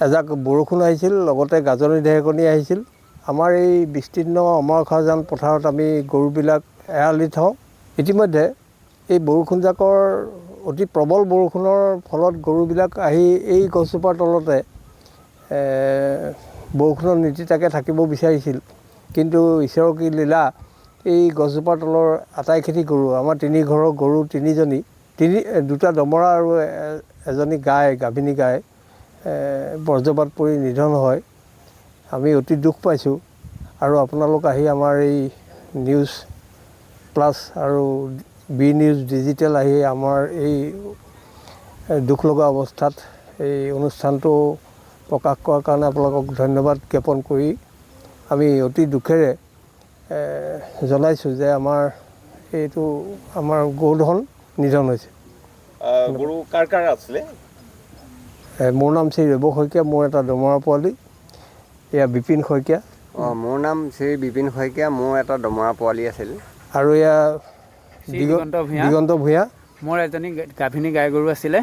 এজাক বৰষুণ আহিছিল, লগতে গাজনি ঢেৰেকনি আহিছিল। আমাৰ এই বিস্তীৰ্ণ অমৰখাজান পথাৰত আমি গৰুবিলাক এৰাল দি থওঁ। ইতিমধ্যে এই বৰষুণজাকৰ অতি প্ৰবল বৰষুণৰ ফলত গৰুবিলাক আহি এই গছজোপাৰ তলতে বৰষুণৰ নীতিতাকে থাকিব বিচাৰিছিল। কিন্তু ঈশ্বৰৰ কি লীলা, এই গছজোপাৰ তলৰ আটাইখিনি গৰু, আমাৰ তিনি ঘৰৰ গৰু তিনিজনী, দুটা দমৰা আৰু এজনী গাই, গাভিনী গাই বজ্ৰপাত পৰি নিধন হয়। আমি অতি দুখ পাইছোঁ। আৰু আপোনালোক আহি আমাৰ এই নিউজ প্লাছ আৰু বি নিউজ ডিজিটেল আহি আমাৰ এই দুখ লগা অৱস্থাত এই অনুষ্ঠানটো প্ৰকাশ কৰাৰ কাৰণে আপোনালোকক ধন্যবাদ জ্ঞাপন কৰি আমি অতি দুখেৰে জনাইছোঁ যে আমাৰ গৰুধন নিধন হৈছে। গৰু কাৰ কাৰ আছিলে? মোৰ নাম শ্ৰী ৰৱ শইকীয়া, মোৰ এটা দমৰা পোৱালি। এয়া বিপিন শইকীয়া। মোৰ নাম শ্ৰী বিপিন শইকীয়া, মোৰ এটা দমৰা পোৱালি আছিল। আৰু এয়া দিগন্ত ভূঞা। মোৰ এজনী গাভিনী গাই গৰু আছিলে।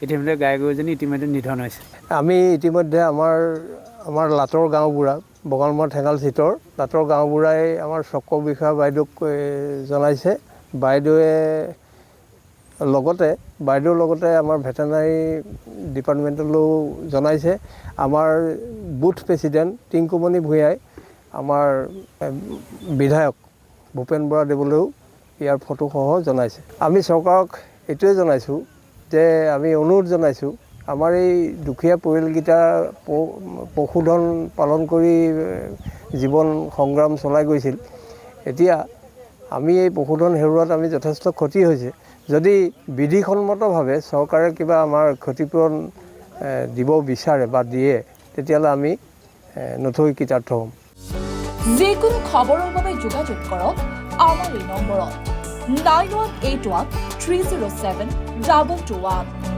ইতিমধ্যে গাই গৰুজনী নিধন হৈছে। আমি ইতিমধ্যে আমাৰ লাটৰ গাঁওবুঢ়া, বগালমৰা ঠেঙাল চিটৰ লাটৰ গাঁওবুঢ়াই আমাৰ চক্ৰ বিষয়া বাইদেউক জনাইছে। বাইদেউৰ লগতে আমাৰ ভেটেনাৰী ডিপাৰ্টমেণ্টলৈও জনাইছে। আমাৰ বুথ প্ৰেচিডেণ্ট টিংকুমণি ভূঞাই আমাৰ বিধায়ক ভূপেন বৰা দেৱলৈও ইয়াৰ ফটোসহ জনাইছে। আমি চৰকাৰক এইটোৱে জনাইছোঁ যে আমি অনুৰোধ জনাইছোঁ, আমাৰ এই দুখীয়া পৰিয়ালকেইটা পশুধন পালন কৰি জীৱন সংগ্ৰাম চলাই গৈছিল। এতিয়া আমি এই পশুধন হেৰুৱাত আমি যথেষ্ট ক্ষতি হৈছে। যদি বিধিসন্মতভাৱে চৰকাৰে কিবা আমাৰ ক্ষতিপূৰণ দিব বিচাৰে বা দিয়ে, তেতিয়াহ'লে আমি নথৈ কৃতাৰ্থ হ'ম। যিকোনো খবৰৰ বাবে যোগাযোগ কৰক আমাৰ এই নম্বৰত 9181 307 221।